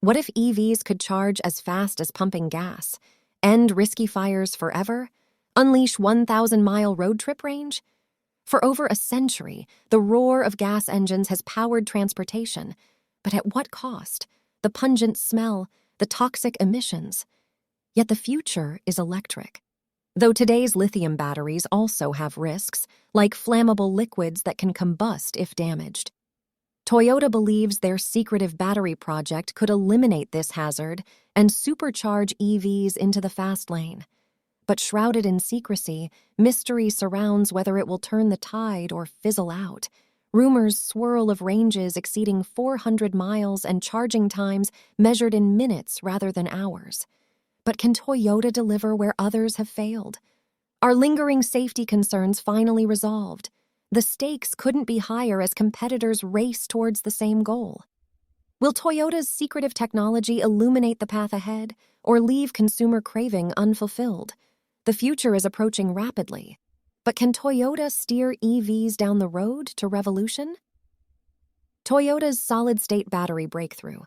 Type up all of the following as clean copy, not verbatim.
What if EVs could charge as fast as pumping gas, end risky fires forever, unleash 1,000-mile road trip range? For over a century, the roar of gas engines has powered transportation. But at what cost? The pungent smell, the toxic emissions. Yet the future is electric. Though today's lithium batteries also have risks, like flammable liquids that can combust if damaged. Toyota believes their secretive battery project could eliminate this hazard and supercharge EVs into the fast lane. But shrouded in secrecy, mystery surrounds whether it will turn the tide or fizzle out. Rumors swirl of ranges exceeding 400 miles and charging times measured in minutes rather than hours. But can Toyota deliver where others have failed? Are lingering safety concerns finally resolved? The stakes couldn't be higher as competitors race towards the same goal. Will Toyota's secretive technology illuminate the path ahead or leave consumer craving unfulfilled? The future is approaching rapidly. But can Toyota steer EVs down the road to revolution? Toyota's solid-state battery breakthrough.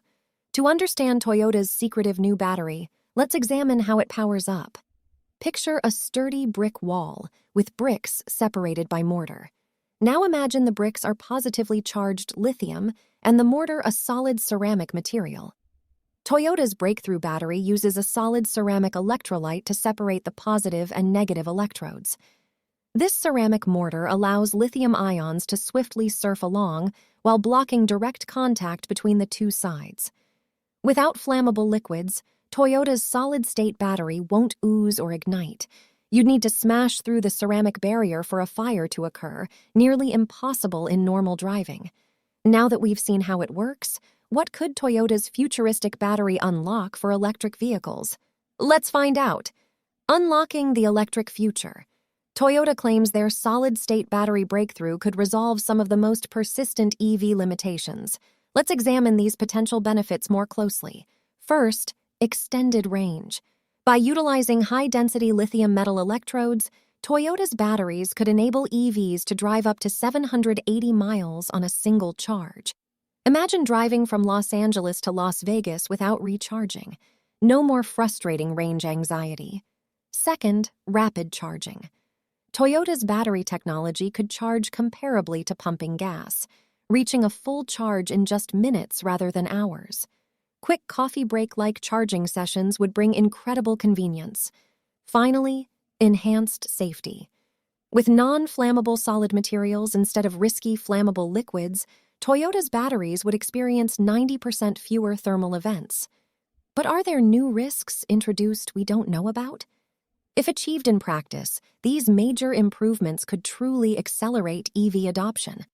To understand Toyota's secretive new battery, let's examine how it powers up. Picture a sturdy brick wall with bricks separated by mortar. Now imagine the bricks are positively charged lithium and the mortar a solid ceramic material. Toyota's breakthrough battery uses a solid ceramic electrolyte to separate the positive and negative electrodes. This ceramic mortar allows lithium ions to swiftly surf along while blocking direct contact between the two sides. Without flammable liquids, Toyota's solid-state battery won't ooze or ignite. You'd need to smash through the ceramic barrier for a fire to occur, nearly impossible in normal driving. Now that we've seen how it works, what could Toyota's futuristic battery unlock for electric vehicles? Let's find out. Unlocking the electric future. Toyota claims their solid-state battery breakthrough could resolve some of the most persistent EV limitations. Let's examine these potential benefits more closely. First, extended range. By utilizing high-density lithium metal electrodes, Toyota's batteries could enable EVs to drive up to 780 miles on a single charge. Imagine driving from Los Angeles to Las Vegas without recharging. No more frustrating range anxiety. Second, rapid charging. Toyota's battery technology could charge comparably to pumping gas, reaching a full charge in just minutes rather than hours. Quick coffee break-like charging sessions would bring incredible convenience. Finally, enhanced safety. With non-flammable solid materials instead of risky flammable liquids, Toyota's batteries would experience 90% fewer thermal events. But are there new risks introduced we don't know about? If achieved in practice, these major improvements could truly accelerate EV adoption.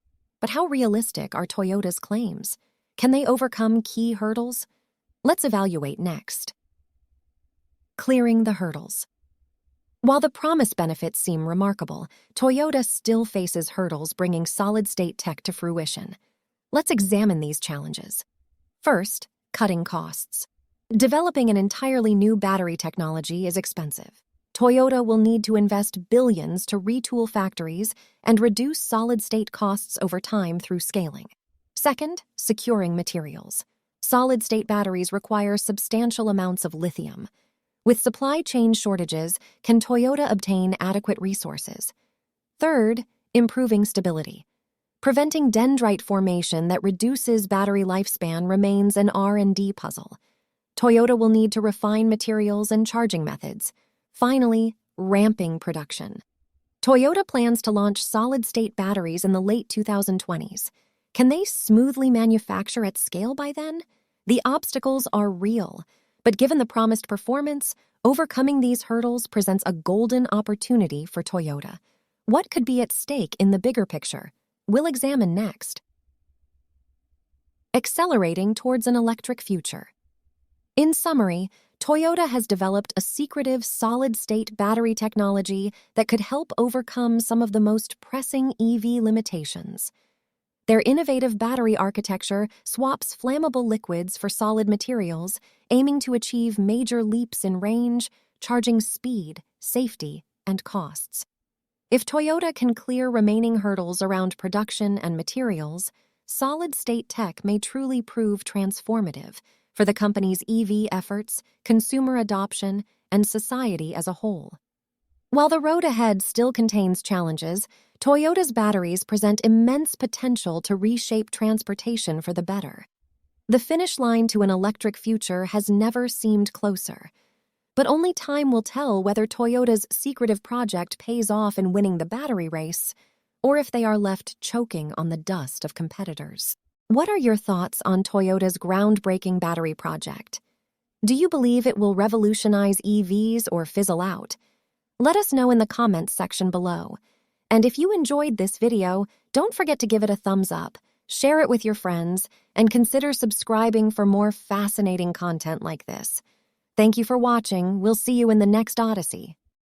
But how realistic are Toyota's claims? Can they overcome key hurdles? Let's evaluate next. Clearing the hurdles. While the promised benefits seem remarkable, Toyota still faces hurdles bringing solid-state tech to fruition. Let's examine these challenges. First, cutting costs. Developing an entirely new battery technology is expensive. Toyota will need to invest billions to retool factories and reduce solid-state costs over time through scaling. Second, securing materials. Solid-state batteries require substantial amounts of lithium. With supply chain shortages, can Toyota obtain adequate resources? Third, improving stability. Preventing dendrite formation that reduces battery lifespan remains an R&D puzzle. Toyota will need to refine materials and charging methods. Finally, ramping production. Toyota plans to launch solid-state batteries in the late 2020s. Can they smoothly manufacture at scale by then? The obstacles are real, but given the promised performance, overcoming these hurdles presents a golden opportunity for Toyota. What could be at stake in the bigger picture? We'll examine next. Accelerating towards an electric future. In summary, Toyota has developed a secretive solid-state battery technology that could help overcome some of the most pressing EV limitations. Their innovative battery architecture swaps flammable liquids for solid materials, aiming to achieve major leaps in range, charging speed, safety, and costs. If Toyota can clear remaining hurdles around production and materials, solid-state tech may truly prove transformative, for the company's EV efforts, consumer adoption, and society as a whole. While the road ahead still contains challenges, Toyota's batteries present immense potential to reshape transportation for the better. The finish line to an electric future has never seemed closer. But only time will tell whether Toyota's secretive project pays off in winning the battery race, or if they are left choking on the dust of competitors. What are your thoughts on Toyota's groundbreaking battery project? Do you believe it will revolutionize EVs or fizzle out? Let us know in the comments section below. And if you enjoyed this video, don't forget to give it a thumbs up, share it with your friends, and consider subscribing for more fascinating content like this. Thank you for watching. We'll see you in the next Odyssey.